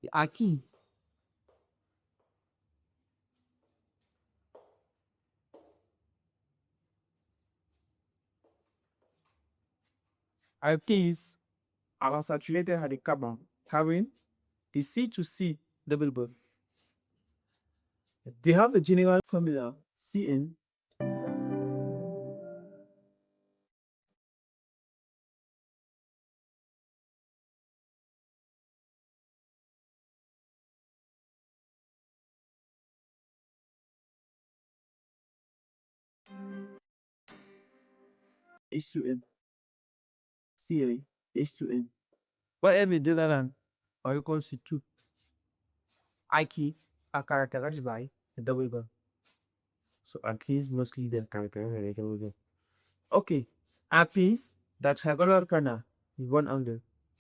the alkenes. Alkenes are unsaturated hydrocarbon having the C to C double bond. They have the general formula CN H2N CA H2N. Whatever do that and or equals to 2. Alkenes are characterized by a double bond. So alkenes mostly they're characterized by a double bond. Okay, alkenes that have a kernel with one angle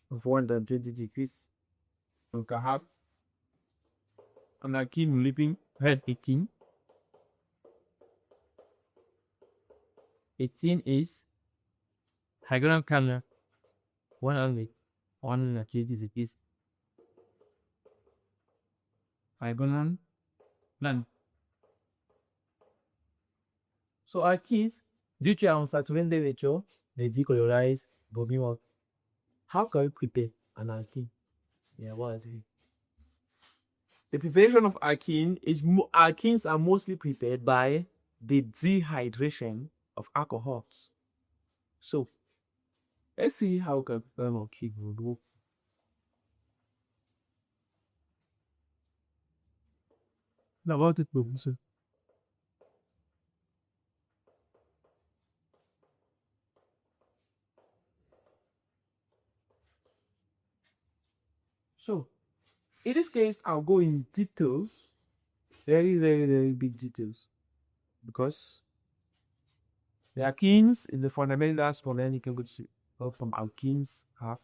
of 120 degrees. We can have an alkene leaping head 18. 18 is hexagonal kernel, one angle, 120 degrees. Hexagonal plan. So alkenes, due to our unsaturated nature, they decolorize bombing work. How can we prepare an alkene? Yeah, what I do. The preparation of alkene is alkenes are mostly prepared by the dehydration of alcohols. So let's see how we can prepare an alkene. Now what it produces. So in this case, I'll go in details, very, very, very big details, because the alkenes in the fundamentals for any chemical from alkenes have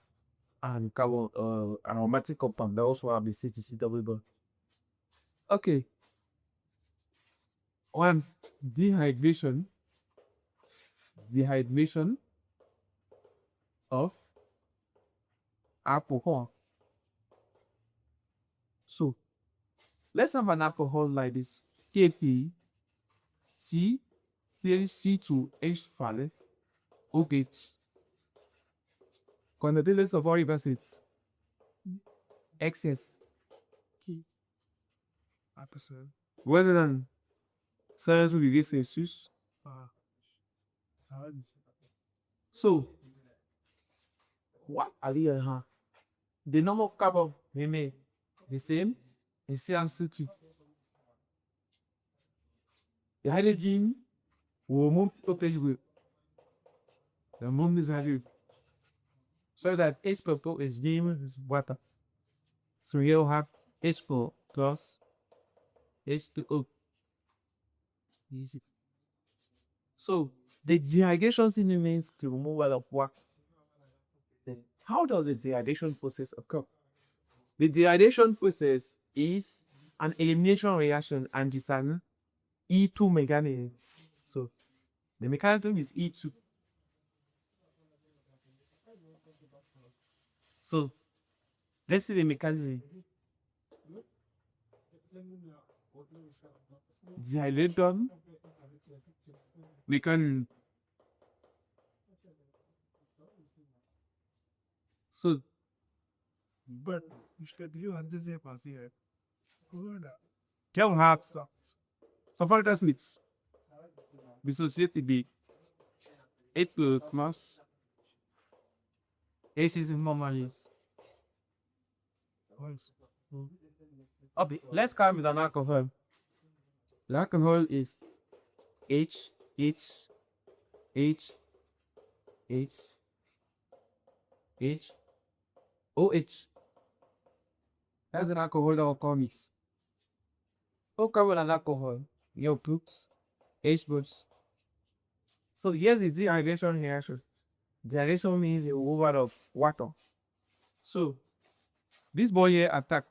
and carbon aromatic compound that also have the C double bond. Okay. One, dehydration of alcohol. So let's have an alcohol like this CAP C C2H5 OH. Containers of all acids excess rather than 70 degrees Celsius. So what are the normal carbon remain the same in CnC2. The hydrogen will move to page with the move this hydrogen so that H purple is given is water. So you'll have H4 plus H2O. Easy. So the dehydration still means the removal of water. Then how does the dehydration process occur? The dehydration process is an elimination reaction and it's an E2 mechanism. So the mechanism is E2. So let's see the mechanism. Dehydration mechanism. So but you can have some factors with dissociated with 8 plus H is normally. Okay, let's start with an alcohol. The alcohol is H, H, H, H, H, OH. That's an alcohol that will come mix. Okay, with an alcohol, you put H bonds. So here's the dehydration reaction. Dehydration means the removal of water. So this boy here attack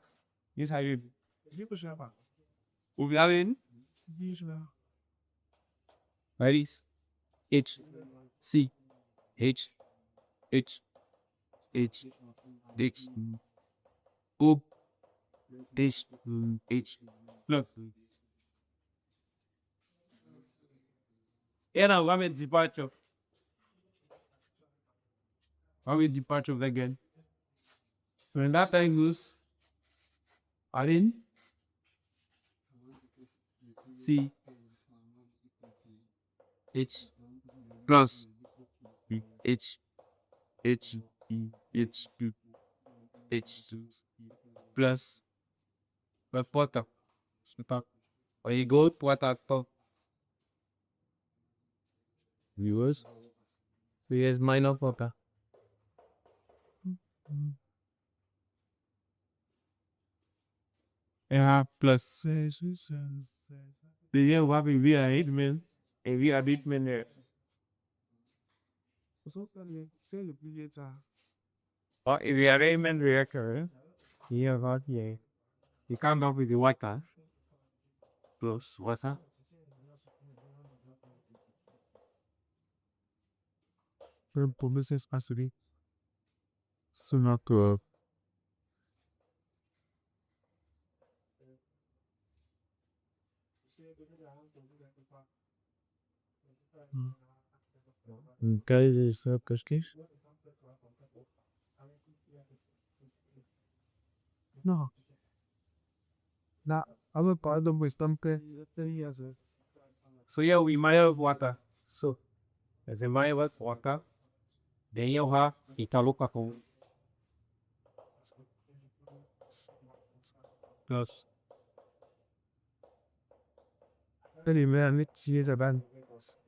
this hydrogen. We'll be having like this H C H H H H O H. Look. Here now, what is departure? What is departure again? When that time goes, in C H plus H H E H two H2 plus water. Or you go water top. Viewers, here's minor water. Yeah, plus. The year what we are 8 men, and we are 8 men there. But if we are 8 men reactor, here about here, you come up with the water plus water. Publicist has to be sooner to guys, no. Now, I will part of wisdom. So, yeah, we might have water. So, as a might have water, then you have Italo plus. Anyway, let's use a band.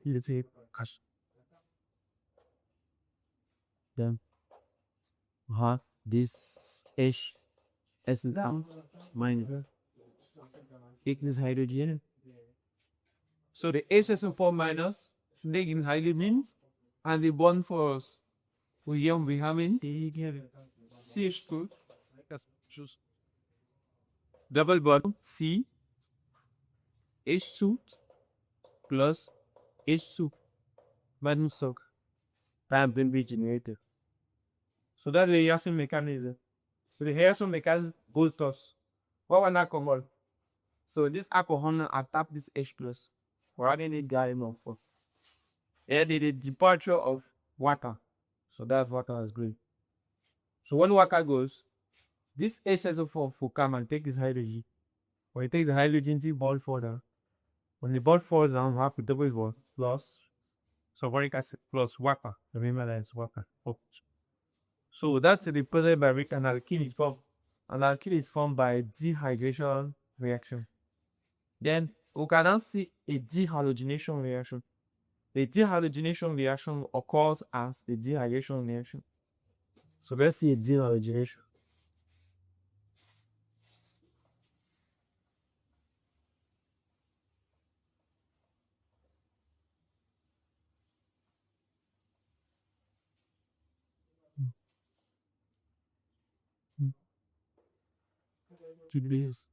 Let's say, cash. Then, this H S down minus ignis hydrogen. So the HSO4 minus negative hydrogens and the bond for us we having CH2 double bond C H2 plus H2 minus sock time will be generated. So that the reaction mechanism. So the reaction mechanism goes to us. What one alcohol? So this alcohol now tap this H plus. We're adding it guy for. And the departure of water. So that's water is green. So when water goes, this HSO4 will come and take this hydrogen. When it takes the hydrogen, the ball falls down. When the ball falls down, we have to double what? Plus sulfuric acid plus water. Remember that it's water. So that's the process by which an alkene is formed. An alkene is formed by dehydration reaction. Then we can now see a dehalogenation reaction. The dehalogenation reaction occurs as a dehydration reaction. So let's see a dehalogenation. Today's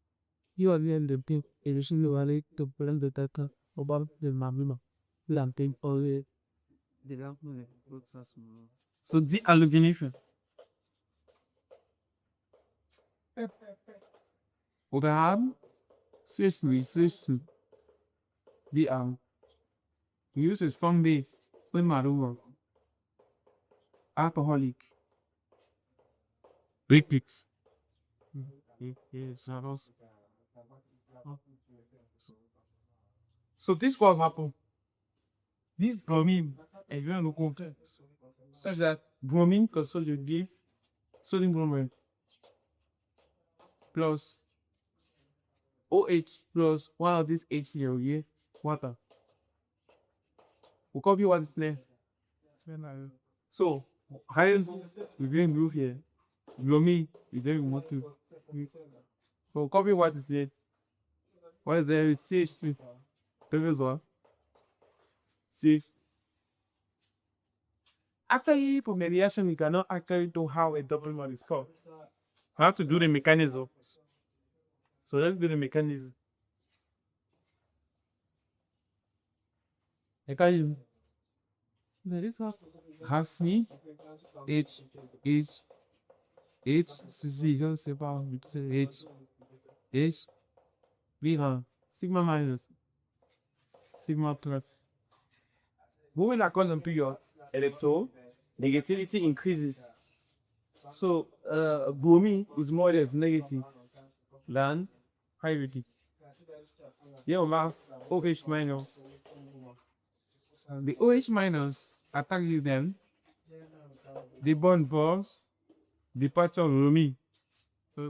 you are in the pink initially valid to prevent the data about the mamma. Lamping always. So dehalogenation. We have CH3 the we use a strong base when maroon alcoholic lipids. So this what happen. This bromine is going to go such that bromine consolidate sodium bromide plus OH plus one of these HCl here, water. We'll copy what is there. So, hydrogen we going group here. Bromine, we don't want to. So, copy what is there. What is there? CH3. Previous one. See. Actually, for the reaction, we cannot actually do how a double bond is called. We have to do the mechanism. So let's do the mechanism. Mechanism. Have C H C C, don't say about H is we have sigma minus sigma plus. Moving across the period, electronegativity increases. So bromine is more or less negative than hydrogen. Here we have OH minus. The OH minus attacks them, the bond forms, departure of bromine. So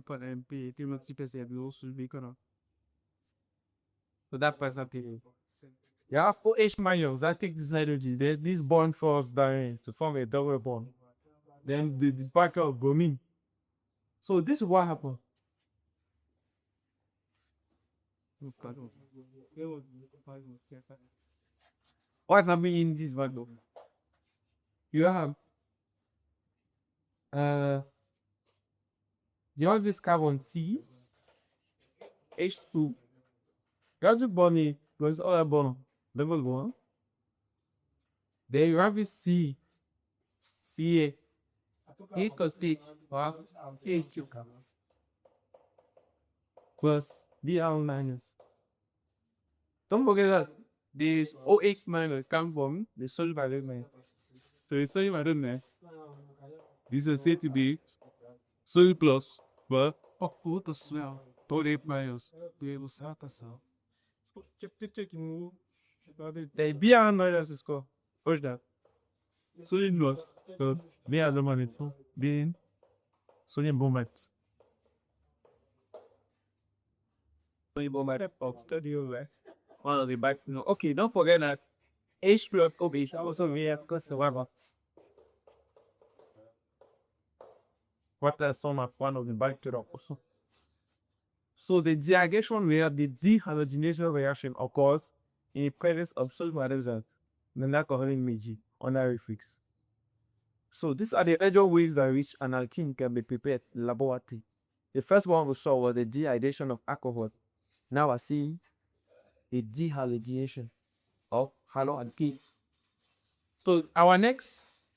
that percentage. You have OH minus that takes this hydrogen, then this bond forms direct to form a double bond. Then the departure of bromine. So this is what happened. What's happening in this value? You have this carbon C H2. You have the bond A plus other bond double bond. Then you have this CA. A plus H CH2 plus Br minus. Don't forget that this OH minus comes from the soluble element. So the soluble element, this is said to be soluble plus, but put as well. OH minus. Be able to out as well. The Br minus is called. What's that? Sodium plus. So Br minus being sodium bromate. Sodium bromate of studio, right? One of the back. Okay, don't forget that H plus OH is also real because of what I saw at one of the bacteria also. So the dehydration where the dehalogenation reaction occurs in the presence of soluble hydrogen, the alcoholic Meiji under refix. So these are the major ways by which an alkene can be prepared in the laboratory. The first one we saw was the dehydration of alcohol. Now I see a dehalogenation of halogen. So our next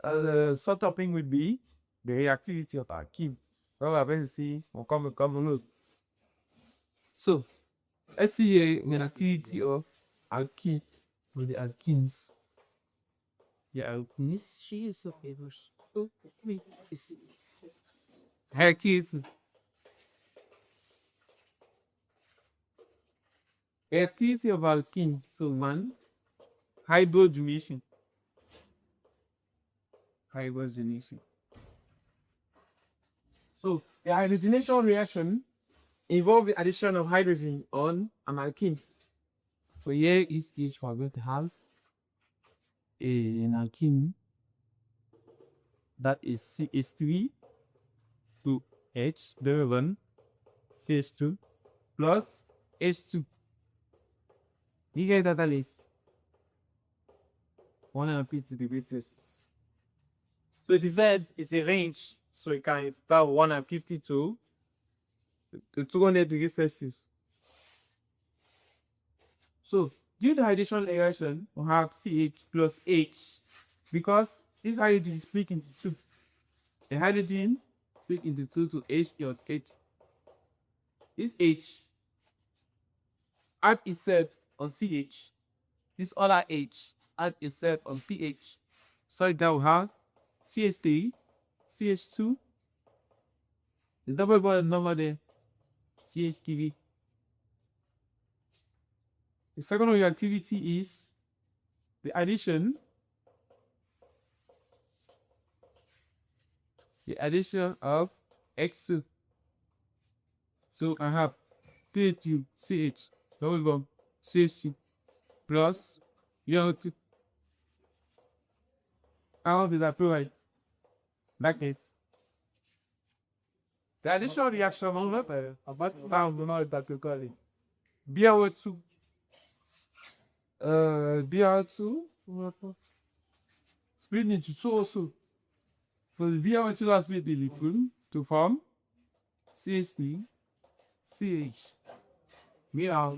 sub-topic would be the reactivity of alkene. What we're going to see will come. So let's see the reactivity of alkenes with the alkenes. The alkenes, she is so famous. Oh, wait, reactivity. Reactivity of alkene. So one, hydrogenation. Hydrogenation. So the hydrogenation reaction involves the addition of hydrogen on an alkene. So here is each we're going to have an alkene that is CH3 to H, the one H2 plus H2. You get that is 150 degrees. So the verb is a range, so it can start 150 to 200 degrees Celsius. So due to hydration reaction, we have CH plus H because this hydrogen is split into two. The hydrogen split into two to H dot H. This H add itself on CH. This other H add itself on pH. So that we have CH3, CH2, the double bond number there, CH3. The second reactivity is the addition of X2. So I have CH2, CH, double bond, CH2 plus UO2. How did that provide? That case. The additional reaction about that we call it. BO2. BO2 split into two also. So the BO2 has split the liquid to form CH3, CH, BR,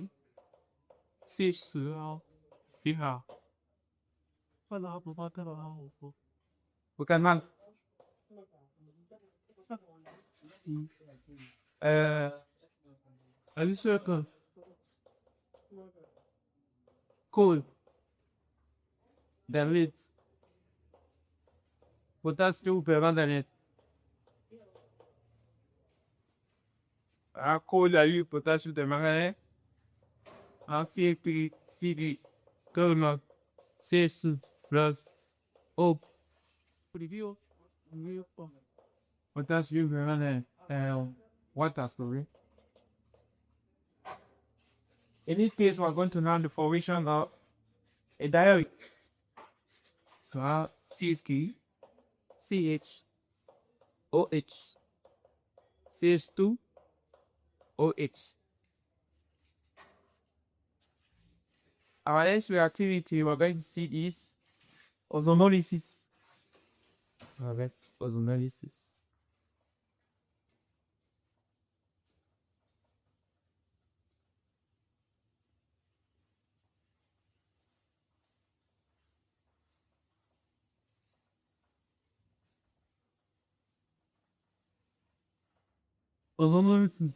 CH2, BR. We can man. addition of coal, then with potassium permanganate. Coal a eu potassium permanganate, en CFP, CD, carbon, CS, plus O. Review. Potassium permanganate, water, sorry. In this case, we're going to learn the formation of a diode. So our CH, CH, OH, CH2, OH. Our next reactivity we're going to see is ozonolysis. That's ozonolysis. Ozonolysis.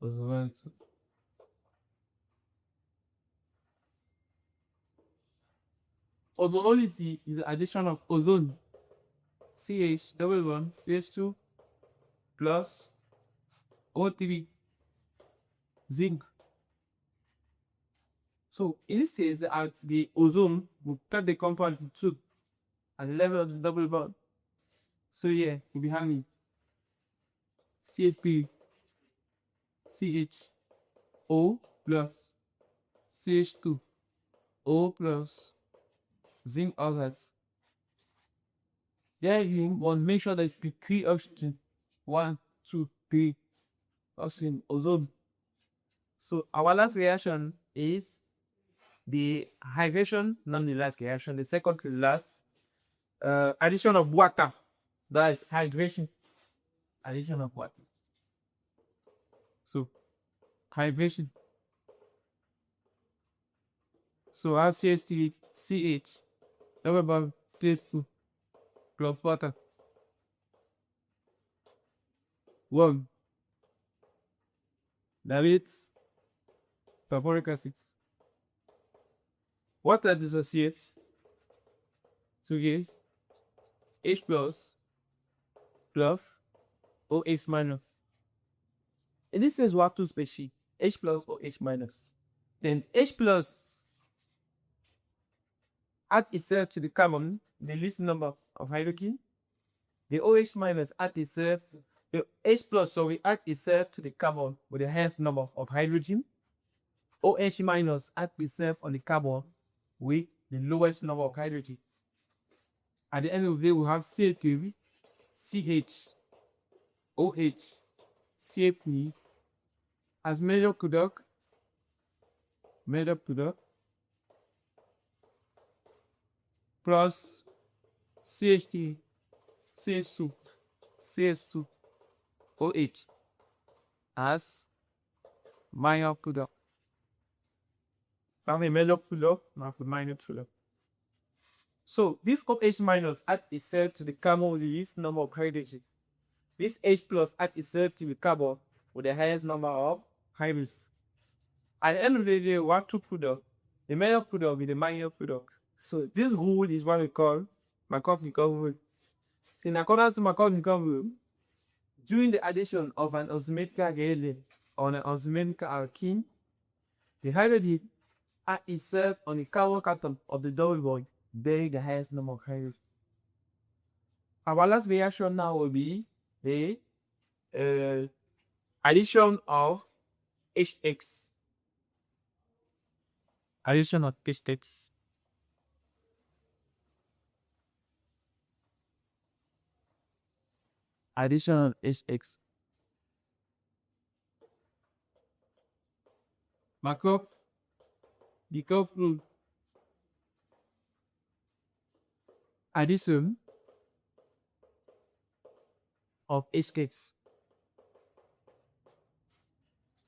Ozonolysis. Ozonolysis is the addition of ozone, CH double bond, CH2 plus O3, zinc. So in this case, the ozone will cut the compound in two at the level of the double bond. So yeah, we'll be having CHP, CH, O plus CH2, O plus zinc oxides. There you want to make sure there's 3 oxygen. 1, 2, 3 oxygen, ozone. So our last reaction is the hydration, not the last reaction, the second to the last. Addition of water. That is hydration. Addition of water. So hydration. So our CH3, CH, double bond, CH2 plus water. 1. That is sulfuric acid. Water dissociates to get H plus OH minus. In this case, we have two species, H plus OH minus. Then H plus add itself to the carbon, the least number of hydrogen. The OH minus add itself, the H plus add itself to the carbon with the highest number of hydrogen. OH minus add itself on the carbon with the lowest number of hydrogen. At the end of the day, we have CH3, CH, OH, CH3 as major product, plus CH3, CH2, CH2, OH as minor product. Parmi major product, not the minor product. So this OH minus add itself to the carbon with the least number of hydrogen. This H plus add itself to the carbon with the highest number of hydrogens. At the end of the day, we have two products. The major product with the minor product. So this rule is what we call Markovnikov rule. In accordance to Markovnikov rule, during the addition of an osmotic reagent or an osmotic alkene, the hydrogen add itself on the carbon atom of the double bond, bearing the highest number of hydrogen. Our last reaction now will be the addition of HX. Addition of HX. Addition of HX. Markup. Decouple. Addition of HX.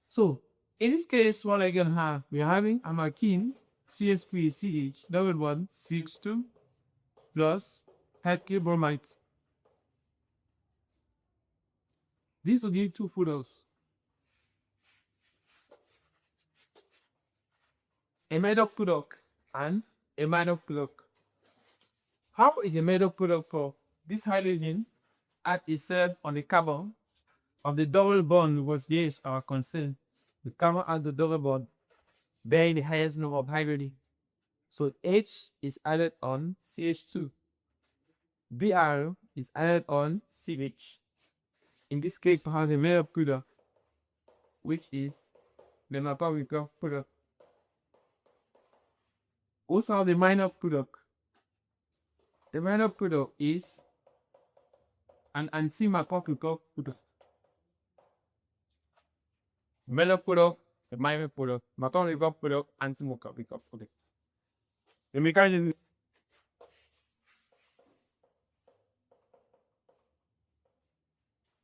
So in this case, what I can have, we're having an alkene CH3CH double bond 6,2 plus hydrogen bromide. This will give two products. A made-up product and a minor product. How is a made-up product for this hydrogen at itself on the carbon of the double bond was yes our concern. The carbon at the double bond bearing the highest number of hydrogen. So H is added on CH2. Br is added on CH. In this case, we have the made-up product, which is the Markovnikov product. Also have the minor product. The minor product is an anti-Markovnikov product. Minor product, the minor product, Markovnikov product, anti-Markovnikov product. The mechanism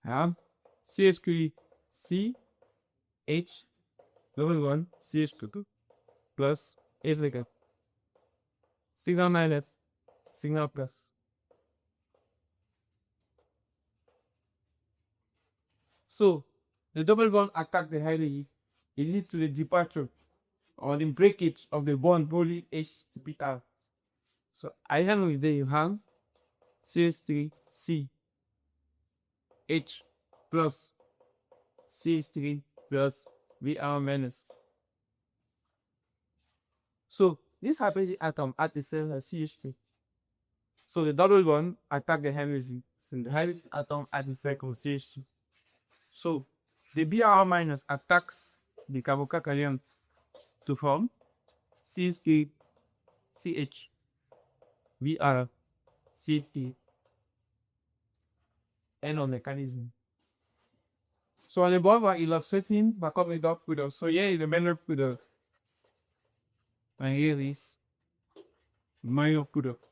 have CH3 C H double one CH2 plus H like signal minus signal plus. So the double bond attack the hydrogen. It leads to the departure or the breakage of the bond bonding H beta. So I have with there you have CH3 C H plus CH3 plus Br minus. So this hydrogen atom at the cell as CH3. So the double bond attack the hydrogen. So the hydrogen atom at the circle CH2. So the Br minus attacks the carbocation to form CH3 CH Br CT N on mechanism. So on the board we're illustrating Markovnikov product. So here is the minor product. And here is minor product.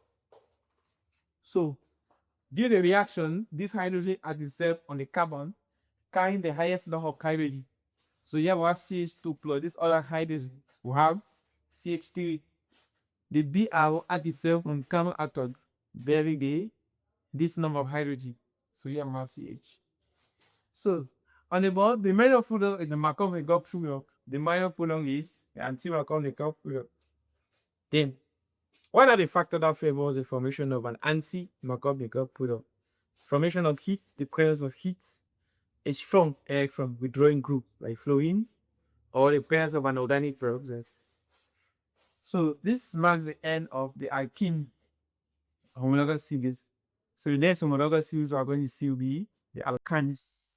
So due to the reaction, this hydrogen at itself on the carbon carrying the highest number of hydrogen. So here we have CH2 plus this other hydrogen. We have CH3. The Br at itself on carbon atoms bearing this number of hydrogen. So here we have CH. So on the board, the minor product is the Markovnikov product. The minor product is the anti-Markovnikov product. Then, what are the factors that favor the formation of an anti-Markovnikov product? Formation of heat, the presence of heat, a strong electron withdrawing group like fluorine, or the presence of an organic peroxide. So this marks the end of the alkene homologous series. So the next homologous series we are going to see will be the alkenes.